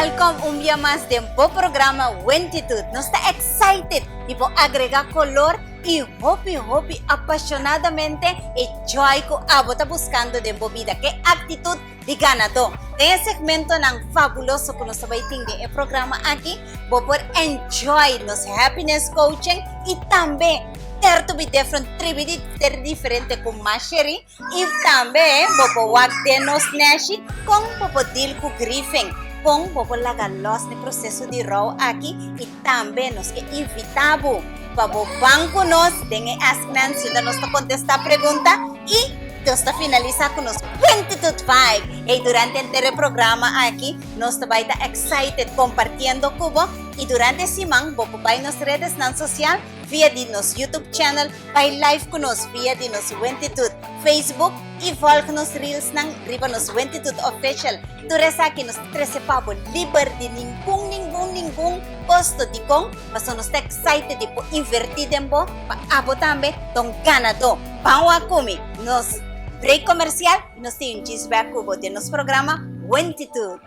Welcome un día más de programa Wentitud. Nos está excited tipo agrega color y hopi apasionadamente y joy ko abota buscando de vida. ¿Qué actitud de ganado? De segmento ng fabuloso que nos sabaiting de programa aquí, vos por enjoy nos happiness coaching y también ter to be different, tribidi ter diferente con Masheri y también vos wag de nos nashi con popo deal ku griefing. Kung popolagalos ni proseso de raw aquí y también nos que invitabo para banco nos dengue asknan si nos contesta pregunta y nos finaliza con los 22.5 y durante el programa aquí nos va a estar excited compartiendo cubo y durante simang bopopay nos redes nan social via di nos YouTube channel by live con nos via di nos 22 Facebook y follow nos reels ng riba nos 22 official turesa aquí nos 13 pabo liber di ningún posto di kong basta nos excited di po invertidembo pa abo tambe tong ganado pawa kumi nos break comercial nos tin chisback kubo de nos programa Wentitud.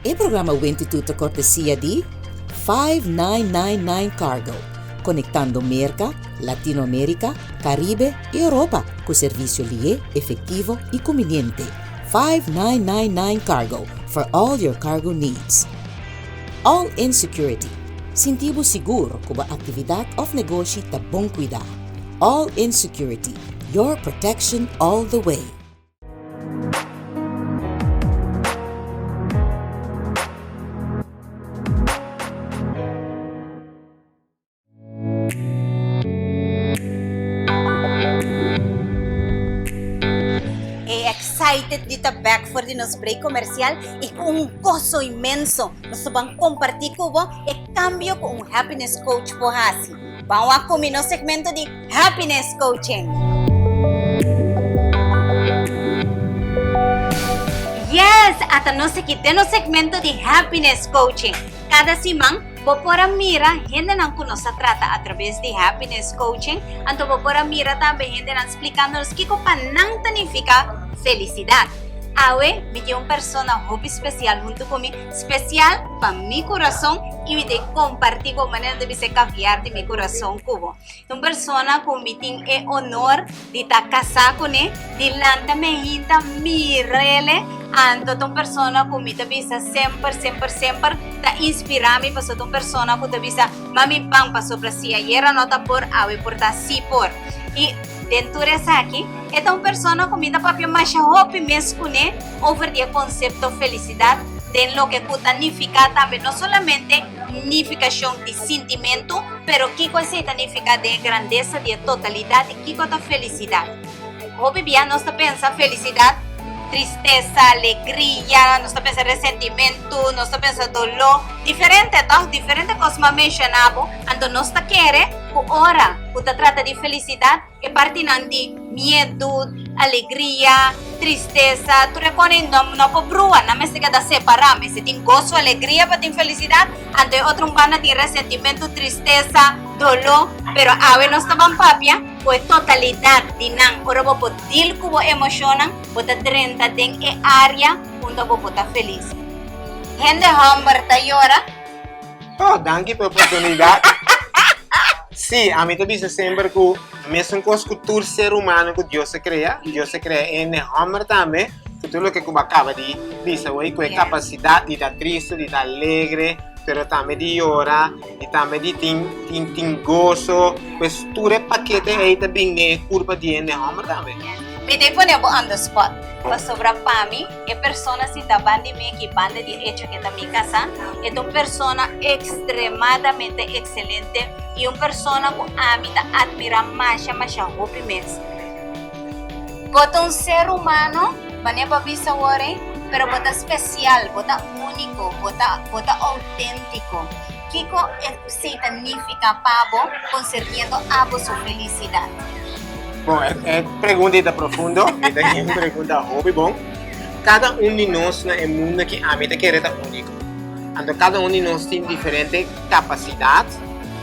El programa Wentitud a cortesía de 5999 Cargo, conectando América, Latinoamérica, Caribe y Europa con servicio lié, efectivo y conveniente. 5999 Cargo for all your cargo needs. All in Security, sintibo seguro kuba actividad of negosyo ta bong cuidado. All in Security, your protection all the way. Excited dito back for the nos break comercial y con un gozo inmenso nos van compartir kubo e cambio con un happiness coach po hasi. Vamos a comino segmento de happiness coaching. Yes, at no se quite no segmento de happiness coaching. Cada simang Bopora mira, gente não conosco trata a través de happiness coaching, anto bopora mira também gente não explicando que panang significa felicidade. Awe, me dio uma persona hobby especial junto comigo, especial para mi coração e me de compartir com maneira de se caviar de mi coração cubo. Uma persona com me tem o honor de estar casado com ele, de lanta me hinta mirele, anto uma persona com me visa sempre ta inspirami para uma persona com te visa mami bang pa sobre si ayer nota por awe por ta si por e dentro dessa aqui é uma persona com me papia mais hope mesmo né over the concepto felicidade de lo que significa também não solamente significação de sentimento pero que coisa significa de grandeza de totalidade que coisa felicidade hope bia nós pensa felicidade tristeza, alegria, nós estamos pensando ressentimento, nós estamos pensando dolor, diferente coisas que mencionamos, então nós queremos, por hora, por trata de felicidade, e parte de medo, alegria, tristeza, tu reconhece, não por brua, não me se queda separar, mas se tem gozo, alegria, para ter felicidade, então outro banda de ressentimento, tristeza, dolor, pero a ver nós estamos papia, pues totalidade de nang, ora po dil kubo emocionan, bota 30 den e área, punto po bota feliz. Gente hammer tayora. Oh, danke per l'opportunità. Sì, a me capisce sempre che messo in cultura ser umano che Dio si crea e ne hammer também, tutto quello che acaba di dire, quella capacità di da triste, di da allegre, pero também di llorar e também di tin gozo, pues tutte paquete aí também é curva de ne hammer também. Me te ponemos on the spot. Para sobra para mim, é persona se da banda me que banda de hecho que da minha casa, é uma persona extremadamente excelente e uma persona que a mim admira mais hope mesmo. Bota um ser humano, bane para visa ore, pero bota especial, bota único, bota auténtico. Kiko significa pavo conservando a sua felicidade. Bom, é pergunta profunda, é uma pergunta hobby bom. Cada de nós no mundo que a meta quer é único. Então cada de nós tem diferente capacidade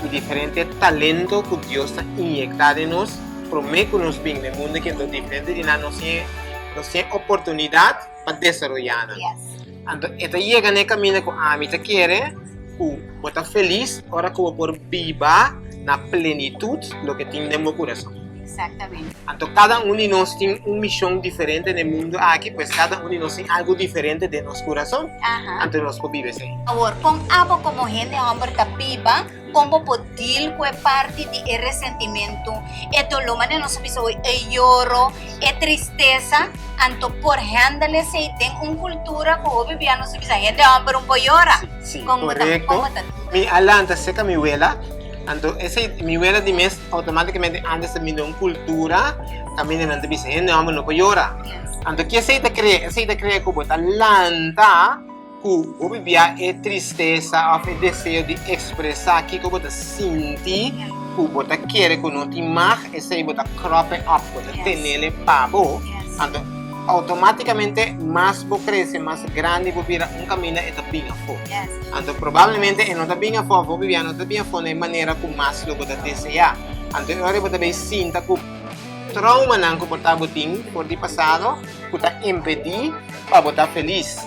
e diferente talento que Deus está inyectado em nós prometo nos bem no mundo que é diferente de nós não tem oportunidade para desarrollar. Yes. Então, esta chega no caminho que a mim te quer, que você feliz, hora que eu por viva na plenitude do que tem no meu coração. Exactamente. Então, cada um de nós tem uma missão diferente no mundo aqui, pois cada um de nós tem algo diferente de nosso coração. Ajá. Então, nós podemos viver assim. Ahora, con abo como gente hombre tapiba, como podil que parte de resentimiento, dolor, man, no sabes hoy, lloro, tristeza, anto por handle se ten un cultura que hoy vivía no sabes gente hombre un po llora. Sí, Como correcto. Mi alanta seca mi abuela. Entonces, mi abuela de mes automáticamente antes de mi cultura, también antes dice, gente hombre no puede llorar. Entonces, ¿qué se te cree? Se te cree que vos alanta, que vos vivía tristeza, o deseo de expresar que vos te sentí, que vos te quiere que no te imagen, ese vos te crop up, vos te tenerle pavo. Entonces, automáticamente más vos crece, más grande vos vira un camino y te pinga fuego. Entonces, probablemente en otra pinga fuego, vos vivía en otra pinga fuego de manera que más lo vos te desea. Entonces, ahora vos te sienta que trauma não que botar botim por de passado, que está impedir para botar feliz.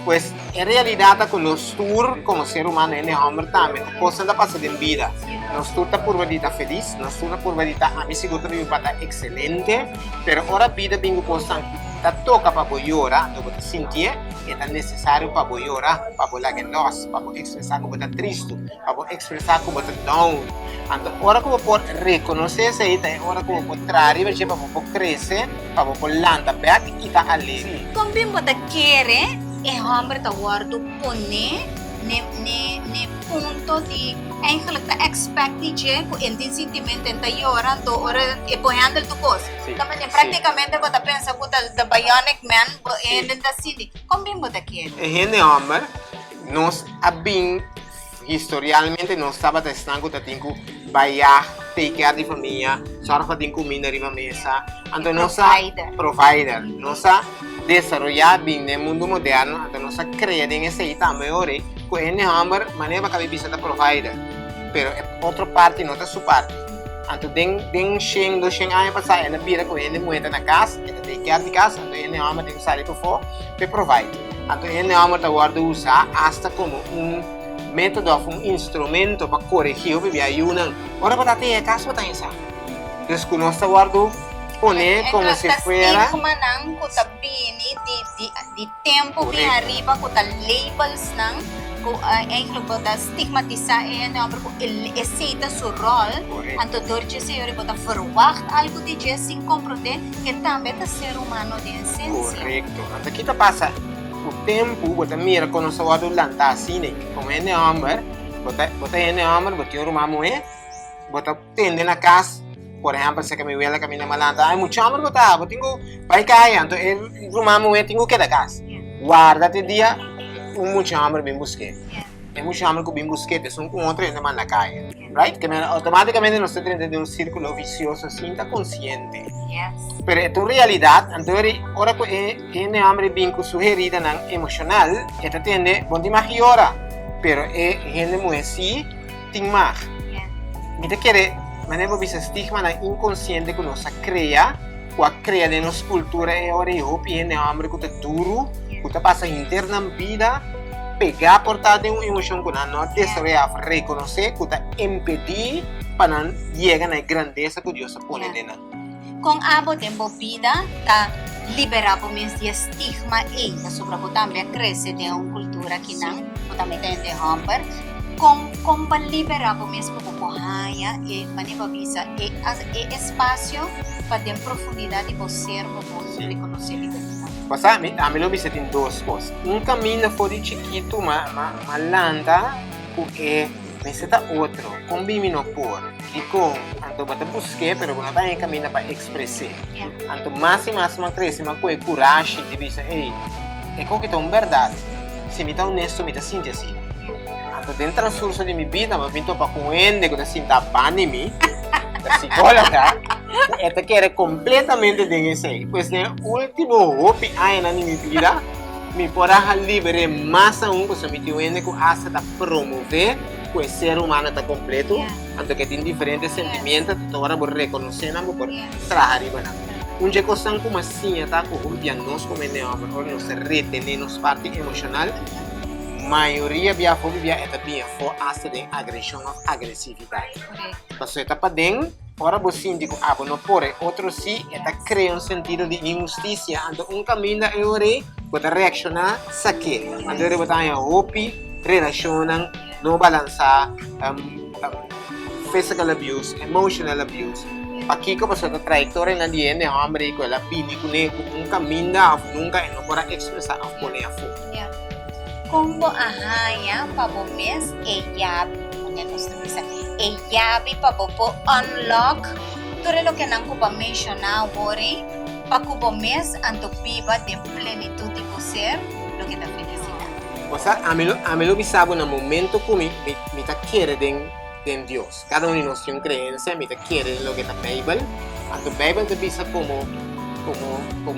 Pues en realidad con los tour como ser humano en el hombre también, cosas da pasar en vida. Nos tour está por verdad feliz, nos tour por verdad a mí seguro que está excelente, pero ahora vida bingo cosas está toca para llorar, no te sentir es necesario para llorar, para volar que nos, para expresar como está triste, para expresar como está down. Entonces, ahora como por reconocer esa idea, ahora como por traer, para por crecer, para por lanta back y está alegre. Kung bimbo ta quiere, hombre ta guardo pone ne punto di eigenlijk ta expect di je ku endin sentimento enta llora to ora e poi handle tu cosa. Sì, Tamane sì. praticamente bota pensa ku the bionic man and da city. Kung bimbo ta quiere. En el hombre, nos habían historialmente não estava testando que tinha que bailar, take care de família, só para ter comida na mesa. Então nossa provider, nossa desarrollar bem no mundo moderno, então nossa criar em esse também ore, que en el hombre maneira para bisa da provider, pero outra parte não está sua parte. Então den 100, 200 anos passar, ela vira com ele moeda na casa, ela take care de casa, então en el hombre tem que sair para fora para provide. Então en el hombre tá guarda usar hasta como método, um instrumento para corrigir o bebê ayunan. Ora para ter caso para isso. Desconhece o guardo, pone como se fuera. Como nang ko ta bini di tempo bi arriba ko ta labels nang ko eigenlijk bota stigmatizar hombre ko aceita su rol. Anto dorje se yore bota verwacht algo de je sin comprender que também é ser humano de essência. Correcto. Anto kita pasa o tempo, bota mira quando só guardo lanta assim, como é hombre, bota é hombre, bota o mamo é, bota tende na casa. Por exemplo, se que me vela camina malanta, ai muito hombre bota, tenho vai cair, então o mamo é tenho que da casa. Guarda-te dia muito hombre bem busque. É muito hombre que bem busque, te são com outro ainda mais na caia, right? Que automaticamente nós estamos dentro de um círculo vicioso, assim, tá consciente. Yes. Pero en tu realidad, entonces, ahora que tiene hambre bien con su herida emocional, esta tiene, bon te más llora, pero gente muy así, tin más. Mira quiere, manera por ese estigma na inconsciente que nos crea, que crea de nuestra cultura y ahora yo tiene hambre que te duro, que te pasa interna en vida, pegar por de una emoción que no desea reconocer, que te impedir para llegar a la grandeza que Dios pone en ella. Kung abo tempo vida, ta libera po mis di stigma e ta sobra po também cresce de uma cultura que não, po também tem de hamper. Kung pa libera po mis po haya e maniba visa e espaço para ter profundidade po ser po reconhecer liberdade. Pasa, a mí lo viste en dos cosas. Un camino fue chiquito, malanda, que necesita otro, con vimino por. Y con, anto bata busqué, pero no está en camino para expresar. Anto más y más crece, más con coraje, y dice, hey, es como que está en verdad. Si me está honesto, me está sintiendo así. Anto dentro del transcurso de mi vida, me pinto para con ende, que te sienta pan en mí, la psicóloga. Esta quiere completamente de ese. Pues en el último hopi hay en mi vida, mi poraja libre más aún, pues me tiene que hasta promover pues ser humano está completo, Yeah. tanto que tiene diferentes sentimientos, tú ahora por reconocer, por Yes. trabajar y bueno. Un jeco san como assim, tá com um diagnóstico menor, por nos retener nos parte emocional, maioria via fogo via eta bem for hasta de agressão ou agressividade. Passou etapa den, ora você síndico abo no pore, outro sim, eta cria um sentido de injustiça, ando um caminho da eure, bota reaccionar, saque, ando ele botar em opi, relacionam, não balançar, physical abuse, emotional abuse. Aqui que passou a trajetória na DNA, a homem com ela pini com ele, um caminho da nunca e não pode expressar a pone a fogo. Kung mo ahaya pabomes eyabi, ano gusto mo sa eyabi pabopo unlock tore lo que nang kuba mencionar bori pakubomes anto piba de plenitud de ser lo que ta felicidad. O sea, a mí lo bisabo en el momento que me ta quiere den Dios. Cada uno de nosotros tiene creencia, me ta quiere lo que ta Bible. Anto Bible te bisa como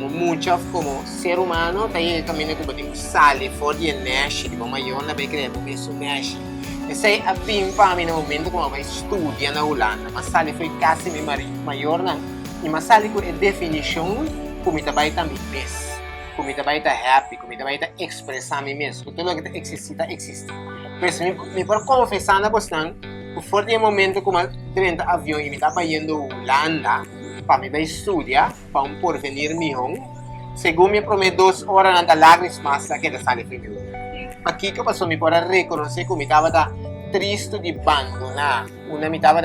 mucho, como ser humano, tayo camino como tipo sale for the nash, tipo mayor na becreia, porque isso nash. Esse a pim pa mim no momento como vai estudiar na Holanda, mas sale foi quase me maior na, e mas sale com a definição como tá vai também bes, como tá vai tá happy, como tá vai tá expressar mim mesmo, tudo o que existe. Mas me por confessar na bostan, o forte momento como dentro avião e me tá indo Holanda. Para me estudar, para um porvenir mijong. Segundo me prometo 2 horas na lágrimas mas que da sale primeiro. Aqui que passou me para reconhecer que me estava triste de abandonar. Uma me estava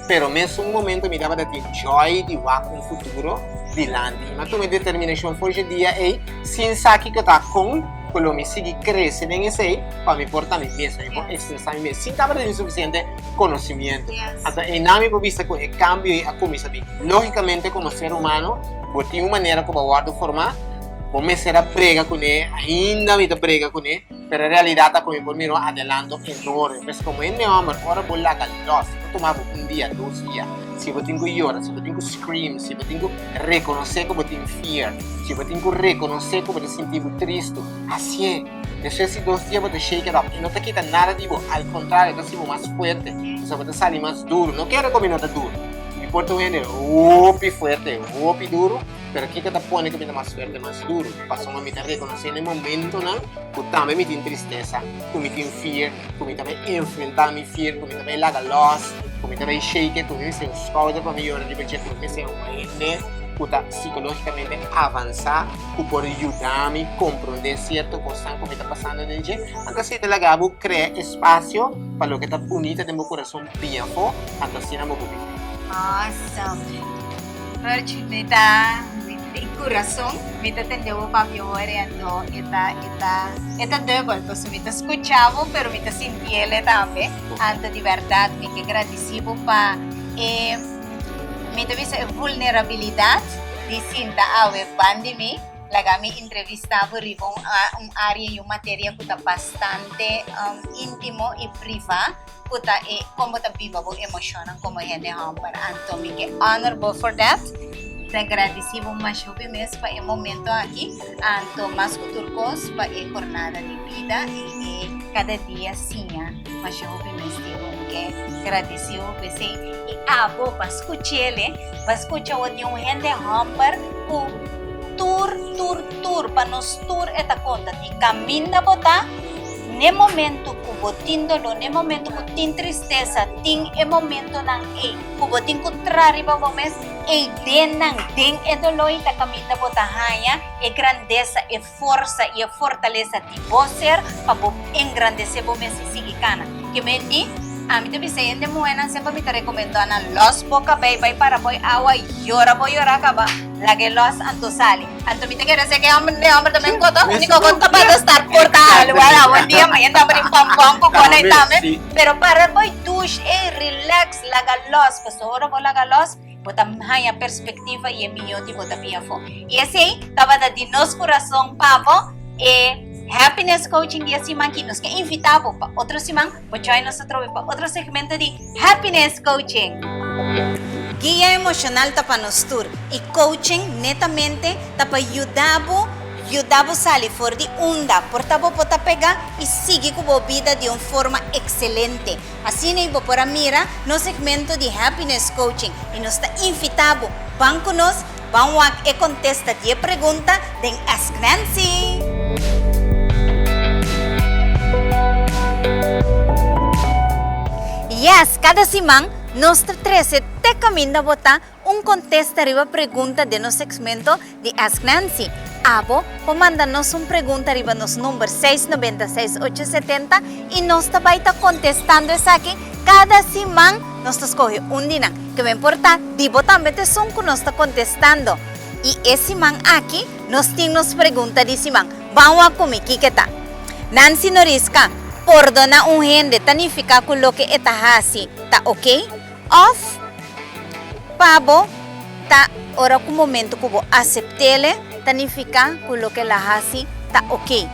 pero mesmo um momento me estava de joy de um futuro de lande. Mas tu me determinação foi o dia e sem saque que tá com quando me sigue crescendo em esse para me portar mim mesmo, para expressar mim mesmo. Sem estava de suficiente conhecimento. Até em nome por vista com o cambio e a comissão logicamente como ser humano, por ter uma maneira como guardo formar, começar a briga com ele, ainda me briga com ele, pero a realidade é como por mim adelanto enorme, mas como é meu amor, agora vou lá galos, eu tomava dia, 2 dias, se eu tenho que chorar, se eu tenho que scream, se eu tenho que reconhecer como tenho fear, se eu tenho que reconhecer como te sentir triste, assim é. Después de 2 días te shake it up y no te quita nada de vos, al contrario, te hace más fuerte, o sea, te sale más duro. No quiero que me note duro, me importa bien opi fuerte, opi duro, pero aquí que te pone que me más fuerte, más duro. Pasó a mí te reconocer en el momento, ¿no? Que también me tiene tristeza, que me tiene fear, que me también enfrentar mi fear, que me también la loss, que me también shake it, que me dice, scouter para mí llorar, yo me checo, que me sea un puta psicologicamente avançar, que pode ajudar-me a compreender certas coisas que está passando no dia. Então, se te lagabo, cria espaço para o que está bonito no meu coração, bem forte, então, assim, não vou ver. Awesome. Virgin, mita corazón, mita tendeu para viorando esta double, pues mita escuchavo, pero mita sintiele también, ante de verdad, me que agradecido para mita visa vulnerabilidad distinta a pandemia. Lagami entrevistava ribo un área y una materia que está bastante íntimo y privada, que está como está viva o emocional como gente hamper. Anto me que honorable for that. Te agradecido más mes para el momento aquí, anto más turcos para la jornada de vida y cada día sinya más mes digo que agradecido pues y abo para escucharle, para escuchar de un gente hamper tour para nos tour esta conta de camina bota ne momento que botin dolo ne momento que tin tristeza tin e momento nang que botin contrario ba mes e den dolo ita camina bota haya e grandeza e força e fortaleza de ser para engrandecer bo mes sigicana que mendi a mí te dice en de buena siempre me te recomiendo a los boca baby para voy agua llora acaba la que los anto sale anto me te quiere decir que hombre también coto único conta para estar portal wala buen día mañana abrir pam con conectame pero para voy douche relax la galos pues ahora voy la galos bota haya perspectiva y mío tipo de piafo y así estaba de dinos corazón pavo Happiness Coaching dia simang kinos que invitavo para outro simang para join nosotros para outro segmento de Happiness Coaching. Guía emocional tapa nos tour y coaching netamente tapa ayudavo Ayudavo sali for di onda, portavo pota pegar e sigue com a vida de uma forma excelente. Assim, ibo para mira no segmento de Happiness Coaching e nos está invitado, van conosco, vamos a contestar 10 perguntas de Ask Nancy. Yes, cada semana nós treze te caminho botar contesta arriba pergunta de nosso segmento de Ask Nancy. Abo, manda-nos pergunta arriba nos número 696-870 e nós também está contestando isso aqui. Cada semana nós escolhe dia que me importa, dibo também te som que nós está contestando. E esse semana aqui nós temos pergunta de semana. Vamos a comer, que tá? Nancy Norisca, perdona gente, significa que lo que está assim, tá ok? Off, pabo, tá ora com momento que vou aceitar, significa que lo que la assim, tá ok.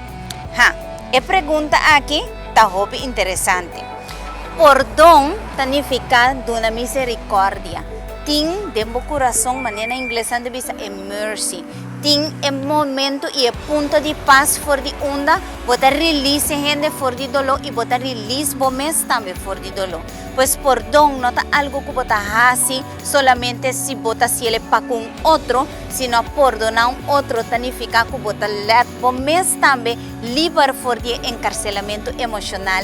E pergunta aqui, tá hobby interessante. Perdão significa de uma misericórdia. Tem dentro do coração, maneira inglesa de bisa é mercy. Tem momento e ponto de paz for de onda, bota release gente for de dolor e bota release bomes também for de dolor. Pois perdão não é algo que bota assim solamente se bota se ele para com outro, sino perdonar outro significa que bota let bomes também livre for de encarcelamento emocional.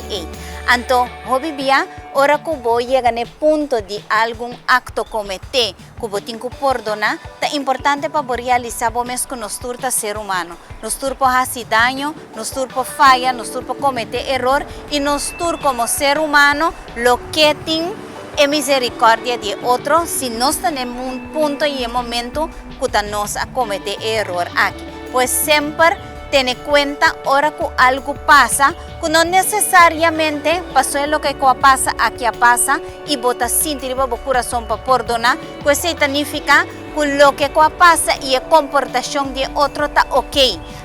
Então, hobby bia, ora que vou chegar no ponto de algum acto cometer, que vou ter que perdonar, é importante para realizar bomes com nós turta ser humano. Nós turpo fazer dano, nós turpo falha, nós turpo cometer erro e nós turpo como ser humano lo que tem é misericórdia de outro, se nós temos ponto e momento que nós a cometer erro aqui. Pois sempre ten cuenta ahora que algo pasa, que no necesariamente pasó lo que pasa aquí pasa y bota sentir el corazón para perdonar, pues eso significa que lo que pasa y la comportación de otro está ok.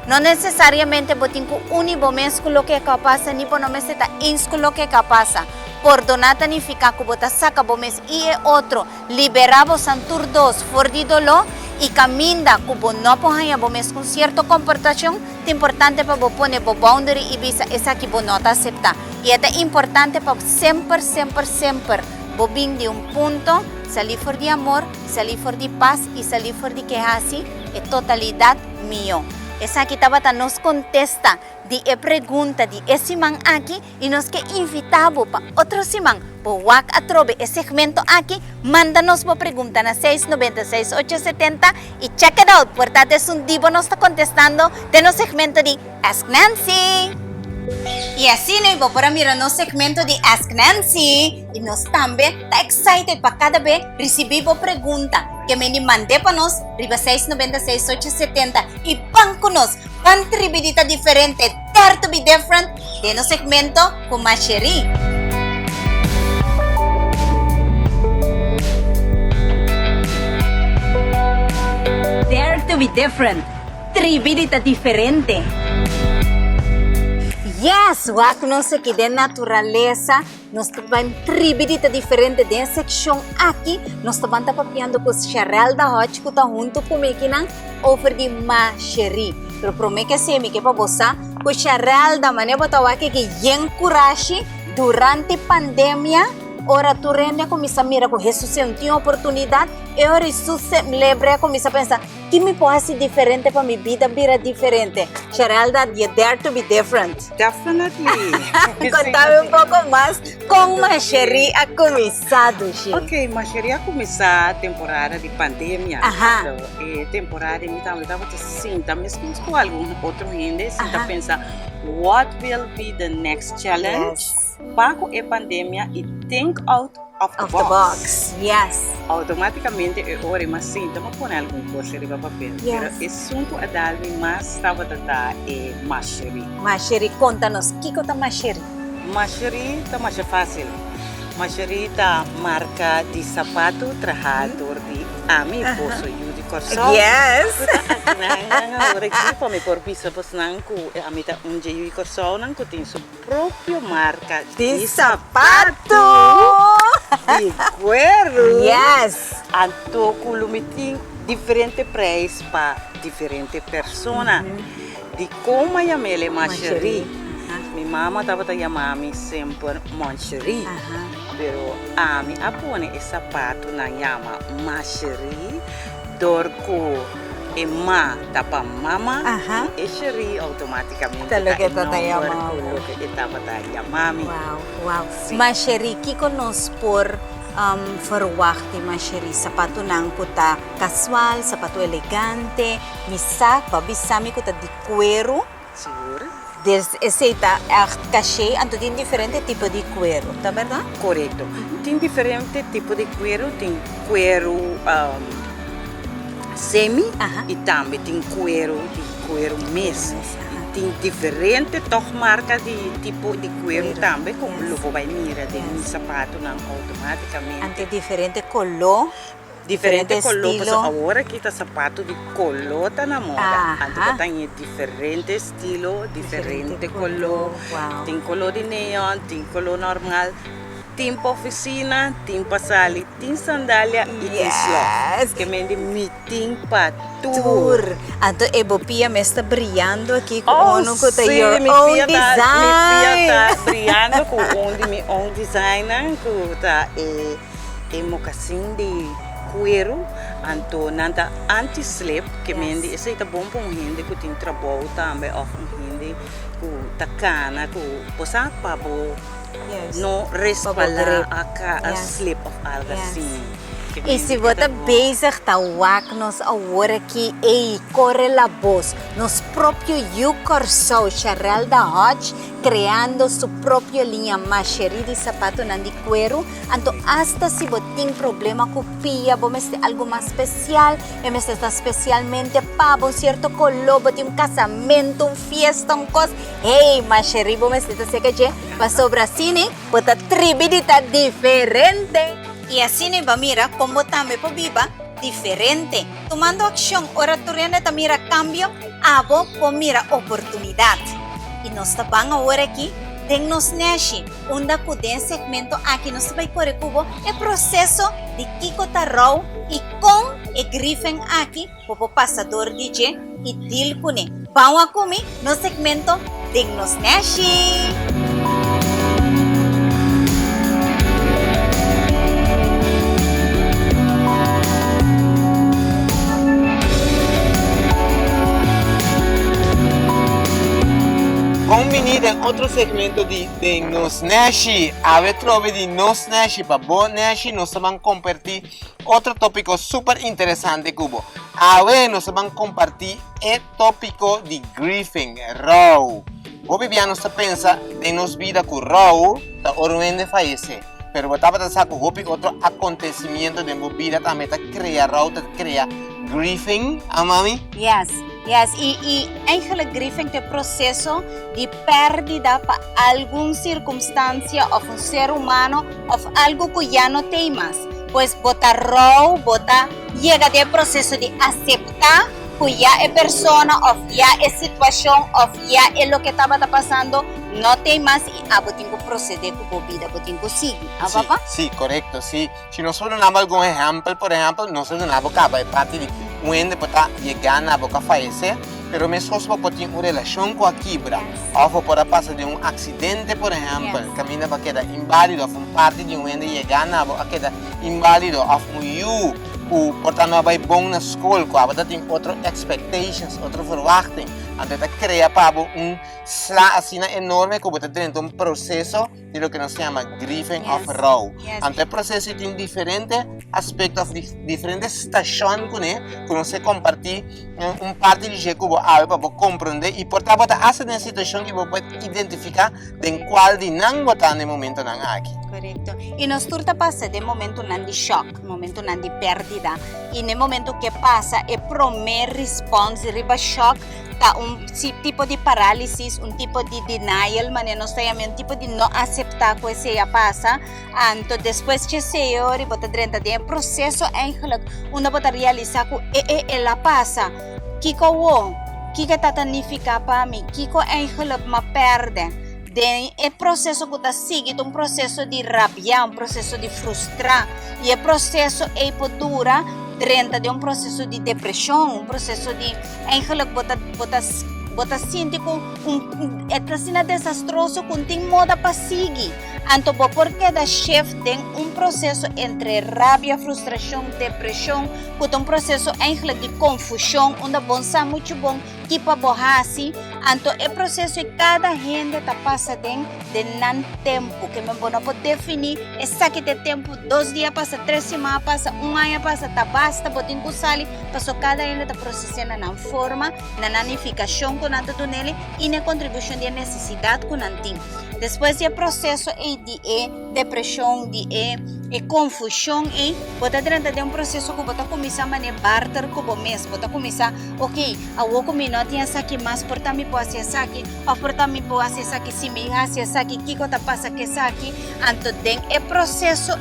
No necesariamente botin que único mes que lo que pasa ni por no mes está insco lo que pasa. Perdonar significa que bota saca bomes y el otro liberamos santur dos for di dolor y camina como no podemos bomes con cierta comportación, es importante para poner boundary y visa esa que no te acepta. Y es importante para siempre bobin de un punto, salir por de amor, salir por de paz y salir por de que así es totalidad mío. Esa que nos contesta de pregunta de ese man aquí y nos que invitamos para otro semana. Por WhatsApp a través de segmento aquí, mándanos por pregunta na 696-870 y check it out, por tanto es un divo nos está contestando de no segmento de Ask Nancy. Y así nos para mirar no segmento de Ask Nancy y nos también está excited para cada vez recibir pregunta que me mandé para nos riba 696-870 y pan con nos, pan tribidita diferente, dare to be different de no segmento con Masheri. Dare to be different, tribidita diferente. Yes, wak nos aqui de natureza, nós também tribidita diferente de secção aqui, nós também tá papiando com Cheryl da Hot que tá junto comigo na over de Masheri. Pero promete que se me que para você, com Cheryl da maneira botar aqui que yen coragem durante pandemia, ora tu rende começa a mirar com Jesus tem uma oportunidade, e ora Jesus se lembra começa a pensar que me pode ser diferente para minha vida vira diferente. Geralda, you dare to be different. Definitely. Contame pouco mais como Masheri a começado, gente. Ok, Masheri a começar a temporada de pandemia. Ajá. So, temporada então eu estava assim, também com algum outro gente, então pensa, what will be the next challenge? Pago a pandemia e think out of the box. Yes. Automaticamente ora mas sim, estamos com alguma coisa de papel. Pero o assunto a dar-me mais estava a Masheri. Masheri, conta-nos, o que é Masheri? Masheri está mais fácil. Masheri está marca de sapato trajador de ami poso de corso. Yes. Agora aqui para me corpisa pois não que a mim tá de corso não que tem sua própria marca de sapato. De cuero. Yes. Anto kulumiting diferente preço para diferente persona. De como a mele mancherie. Mi mamma estava a chamar-me sempre mancherie. Pero a mim apone esse sapato na chama mancherie. Dorco e ma tapa mama e cherie automaticamente Talaga tatayama. que estava a chamar-me. Wow. Maar Sherry, kiko nos por verwachte, maar Sherry, sapato nang kuta casual, sapato elegante, misak, babisami kuta di cuero. Seguro? Esse tá cachê, então tem diferente tipo de cuero, tá verdade? Correto. Tem diferente tipo de cuero, tem cuero semi e também tem cuero mês. Tem diferente marca de tipo de cuero também, como lo vai mirar de sapato não automaticamente. Ante diferente color. Diferente color, estilo. agora que tá sapato de color tá na moda. Antes tem diferente estilo, diferente color. Wow. Tem color de neon, tem color normal. Tem para oficina, tem para sala, tem sandália e tem slot. Que me tem para tour. Então, Ebopia me está brilhando aqui com your own design. Tá brilhando com meu own design, que tá mocassim de cuero, então nada anti-slip, que mendi esse é bom para gente que tem trabalho também, ou gente que tá cana, que possa para não respalar a slip of algo assim. E se você bezig tá nos agora aqui e corre la voz, nos próprio Corso, Charel da Hodge, criando sua própria linha macherie de sapato de cuero, então hasta se você tem problema com pia, você tem algo mais especial, você está especialmente para um certo color, você tem casamento, fiesta, coisa, hey, macherie, você está seca para sobre assim, você tribidita diferente. Y así no va mira como también po viva diferente. Tomando acción, ora turene ta mira cambio, abo po mira oportunidad. Y nos tapan ahora aquí, den nos neshi, unda ku den segmento aquí nos vai corre cubo, el proceso de Kiko Tarrow y con el grifen aquí, popo pasador DJ y dil kune. Vamos a comer no segmento den nos neshi. Convenida em outro segmento de Nos Nashi. A ver, trove de Nos Nashi para Bo Nashi, nós vamos compartilhar outro tópico super interessante, Cubo. A ver, nós vamos compartilhar o tópico de grieving, Raw. Vou Viviano está pensa em nos vida com Raw, da orwende fallecer. Pero botava a saco outro acontecimento de vida também tá criar Raw, tá criar grieving, amami? Yes. Y eigenlijk griffing el proceso de pérdida para alguna circunstancia o un ser humano o algo que ya no temas. Pues bota raw, llega del proceso de aceptar que ya es persona o ya es situación o ya es lo que estaba pasando, no temas y tengo que proceder con vida, tengo que seguir. ¿Papá? Sí, correcto, sí. Si nosotros damos algún ejemplo, por ejemplo, nosotros damos parte de onde pode chegar na boca fallecer, pero me sospo pode ter uma relação com a quebra, ou pode passar de um acidente, por exemplo, caminha para quedar inválido, ou parte de onde chegar na boca quedar inválido, ou portanto vai bom na escola, que tem outras expectations, outra verwachting, então cria para slag assim enorme que você dentro de processo de lo que nos chama grieving of raw. Então o processo tem diferentes aspectos, diferentes estações que você compartilha parte de jeito que você para compreender e portanto essa é a situação que você pode identificar em qual de não botar no momento não aqui. Correcto. Y nos turta pasa de momento de shock, momento de pérdida. Y en el momento que pasa, el primer response riba shock, está un tipo de parálisis, un tipo de denial, un tipo de no aceptar que se ya pasa. Entonces, después que se llora, bota dentro del proceso, uno puede realizar que la pasa. Kiko wo, kika tatanifica para mí, kiko me perde. O processo que está seguindo, processo de rabiar, processo de frustrar. E o processo é dura drenta de processo de depressão, processo de eigenlijk bota sinti com é sina desastroso com tem moda para seguir. Anto porque da chef tem processo entre rabia, frustração, depressão, com processo eigenlijk de confusão, onde bom sa muito bom que para borrasi. Anto processo e cada gente tá passa de nan tempo que me não pode definir essa que tem tempo 2 dias passa 3 semanas passa 1 ano passa tá basta botin com sali passou cada gente tá processando na forma na nanificação com nada do nele e na contribuição de necessidade com nantim. Depois é processo de depressão, de confusão e bota dentro de processo que bota começar a manejar barter com o mês, bota começar, ok, a o comi não tinha aqui mais portar me pode ser aqui, a portar me pode ser aqui se me hace aqui, que coisa passa que aqui, anto den processo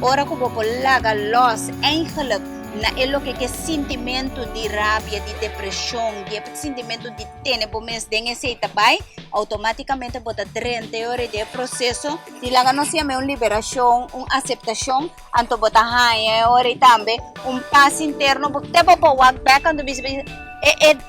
ora que vou laga los eigenlijk na lo que é sentimento de rabia, de depressão, de sentimento de tenebro mês den esse tabai automaticamente bota 30 horas de processo de lá não se chama liberação, aceitação, anto bota hora e também passo interno porque vou walk back quando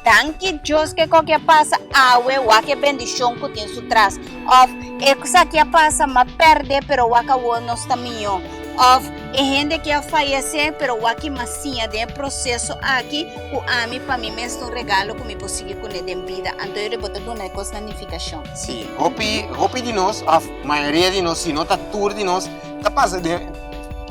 danke Deus que qualquer passa awe wa que bendição que tem su traz of coisa que passa ma perde pero wa ka wo nos taminho of gente que falece pero wa que massinha de processo aqui o ami para mim mesmo regalo que me possível com ele vida então eu boto uma coisa planificação sim hopi de nós a maioria de nós se nota tour de nós tá passa de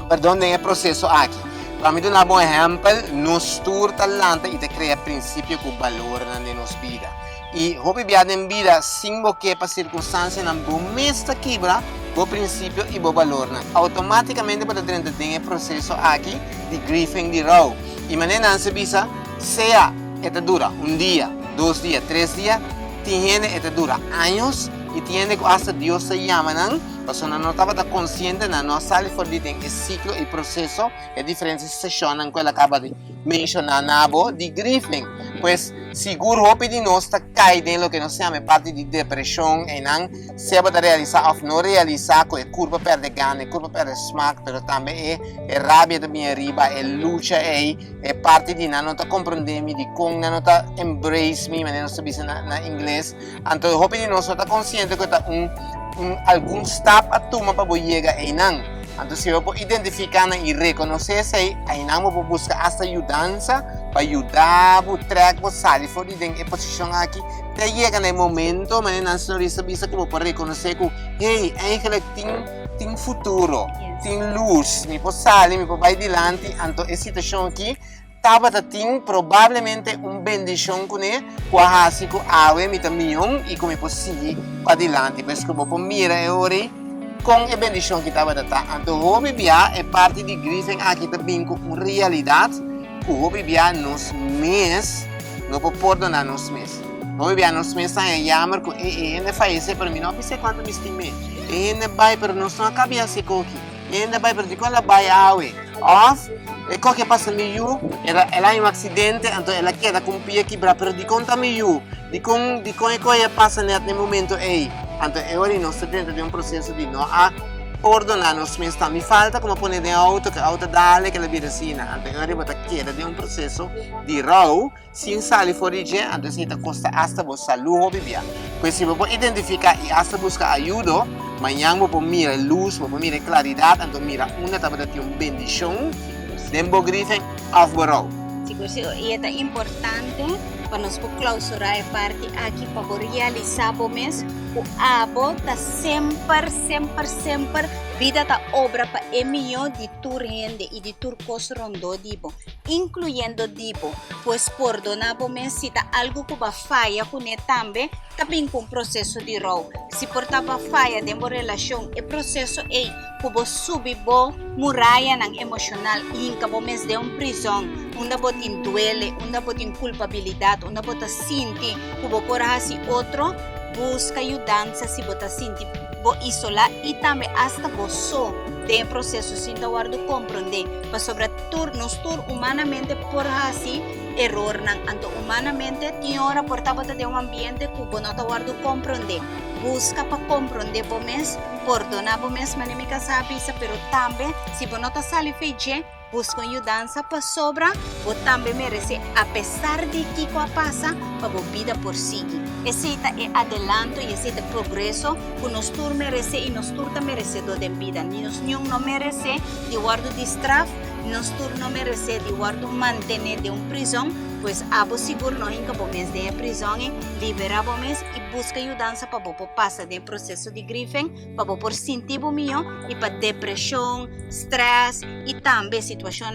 perdão de processo aqui. Para mim, um bom exemplo, nos tour talante e te cria princípio com valor na nossa vida. E hopi biada em vida, sem que para circunstância não bom mesmo quebra, o princípio e o valor na. Automaticamente para dentro de processo aqui de grieving de row. E maneira não se bisa, seja esta dura dia, 2 dias, 3 dias, tiene esta dura anos e tiene que hasta Dios se llama não. Porque não estava consciente na não sale fora de tem ciclo e processo e diferentes sessões em que ela acaba de mencionar nabo de grieving. Pois seguro hopi de nós está caindo no que nós chama parte de depressão e não se pode realizar ou não realizar com a curva perde gana, curva perde smack, mas também é rabia também arriba, é luta é parte de não está compreendendo de como não está embrace me, mas não se diz na inglês. Então hopi de nós está consciente que está algum step a tomar para chegar aí não. Então se eu vou identificar e reconhecer se aí não vou buscar essa ajudança para ajudar, vou trazer, vou sair fora de posição aqui. Até chega no momento, mas não se bisa que vou reconhecer que hey, eigenlijk tem futuro, tem luz, me posso sair, me posso ir adiante. Então essa situação aqui estava tendo provavelmente bendição com ele, com a raça com a água, me também e como posso seguir adiante, porque eu vou mirar agora com a bendição que estava dando. Então, o bibia é parte de grieving aqui também com realidade, que o bibia nos mês, não pode perdonar nos mês. O bibia nos mês está em jammer que ele faz para mim, não sei quanto me estimei. Ele vai para nós não acaba assim com aqui. Ele vai para de quando vai água, off. E qualquer passa meio, ela é acidente, então ela queda com o pé quebrar, mas de conta meio, de como é passa nesse momento aí. Então agora nós estamos dentro de processo de não perdonar nos meus também falta como pôr de auto, que a auto dá-lhe que ela vira assim, então agora está queda de processo de raw, sem sair fora de gente, então se custa hasta você saúde bebia. Pois se você identificar e hasta buscar ajuda, amanhã você mira luz, você mira claridade, então mira uma tabela de bendição. Tempo griffin of Borrow. Siguro, e é importante para nós clausurar a parte aqui para realizar o mês. O abo está sempre vida da obra para emio de tur rende e de tur cos rondo dibo, incluyendo dibo, pois por donar o mês se tá algo que vai falha com ele também, também com processo de row. Se portava falha de uma relação, o processo é que vai subir bo muralha ng emocional e incabo mês de prisão, onde botin duele, onde botin culpabilidade, onde bota sentir que vai correr se outro busca ajudança se você sente isolar e também hasta você tem processo sem guardo compreender para sobretudo nós humanamente por assim error não então humanamente tem hora portava de ambiente que você não guardo compreender busca para compreender por mês perdonar por mês mas nem me sabe isso pero também se você não está sali feije busca ayudanza para sobra, o también merece, a pesar de que pasa, para vida por seguir. Ese es adelanto y ese es progreso que nos merece y nos turta merecedor de vida. Ni nos no merece de guardo de estraf, nos no merece de guardo mantener de un prisión, pues abo seguro no hinca mes de prisión, liberamos y busca ayudanza para pasar del proceso de grifen, para por sentir mío y para depresión, estrés y también situación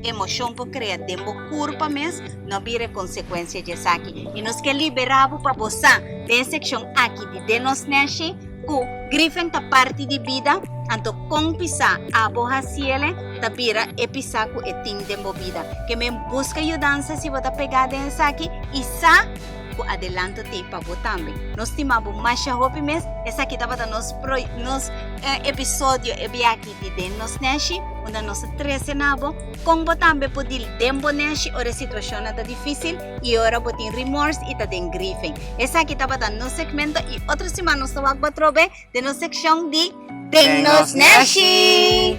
emoción por crear de culpa mes no vire consecuencias de aquí y nos que liberamos para vosar de sección aquí de nos nashi que grifen ta parte de vida anto con pisa a boja ciele ta vira episa ku eting de movida que me busca ayudanza si vota pegada en aquí y sa ku adelanto te pa también nos timabo mais hopi mes essa aqui tava nos episódio aqui de nos nashi onde nos 13 nabo com botambe podil tempo nashi ora situação nada difícil e ora botin remorse e ta den grifen essa aqui tava no segmento e outra semana nos tawag batrobe de no section de Nos Nashi.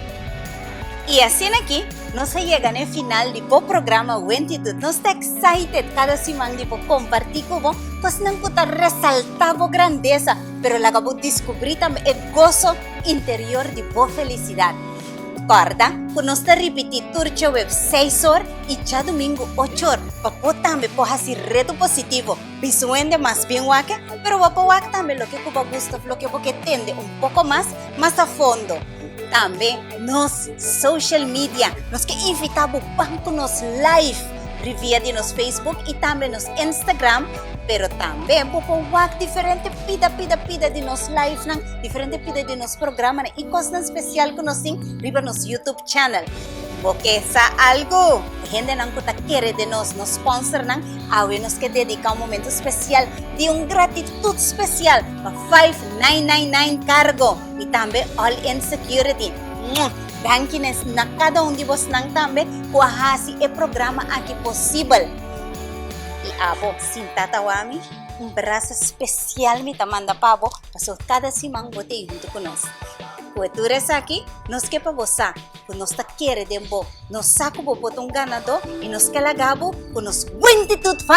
Y así aquí nos llega al final del programa Wentitud. Nos está excited cada semana de compartir con vos, pues no puta resaltamos grandeza, pero la acabo de descubrir también el gozo interior de vos felicidad. Recorda que nos está repetindo turcho web 6 horas y ya domingo 8 horas. Papo también puede hacer reto positivo. Visuende más bien waka, pero papo waka también lo que cuba gusta, lo que porque tende un poco más a fondo. También nos social media, nos que invitamos banco nos live, revia de nos Facebook y también nos Instagram, pero también poco wak diferente pida de nos live, diferente pida de nos programa y cosas especial que nos sin riba nos YouTube channel. Porque sa algo, gente nan kuta quiere de nos sponsor a nos que dedica un momento especial de un gratitud especial para 5999 cargo y también all in security. Dankines na cada un de vos nang también kuahasi e programa aquí posible. Y abo sin tatawami un brazo especial mi tamanda pavo pasó cada semana bote junto con nosotros. Pues tú eres aquí, nos que para vos, pues nos ta quiere de vos, nos saco por botón ganador y nos que la gabo, pues nos Wentitud 5.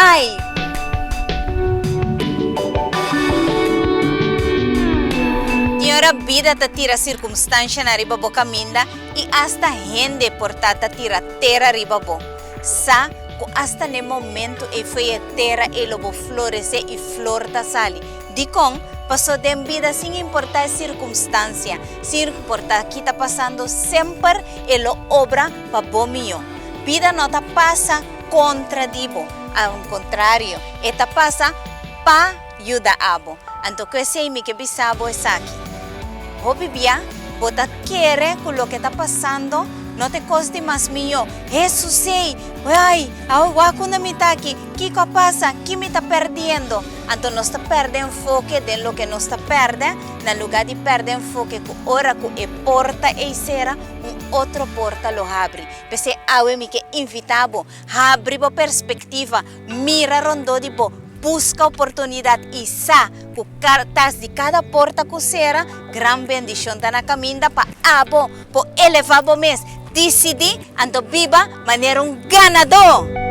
Y ahora vida te tira circunstancia na riba bo caminda y hasta gente portata tira terra riba bo. Sa hasta ne momento e foi terra e lobo florece y flor ta sali. Di con pasó de vida sin importar circunstancia, sin importar qué está pasando, siempre él lo obra para vos mío. Vida no te pasa contra divo, al contrario, esta pasa para ayudar a vos. Entonces, ese mi que bisabo es aquí. Vos vivía, vos te quiere con lo que está pasando, no te coste más mío. Eso sí, ay, agua con mi aquí, ¿qué pasa? ¿Qué me está perdiendo? Entonces nos está perdiendo enfoque de lo que nos está perdiendo, en lugar de perder enfoque, que ahora que porta e será un otro porta lo abre. Pese a mí que invitabo, abre perspectiva, mira rondo de bo, busca oportunidad y sa que cartas de cada porta que será, gran bendición tan a caminda para abo, por elevar mes. Decidi, ando viva, manera un ganador.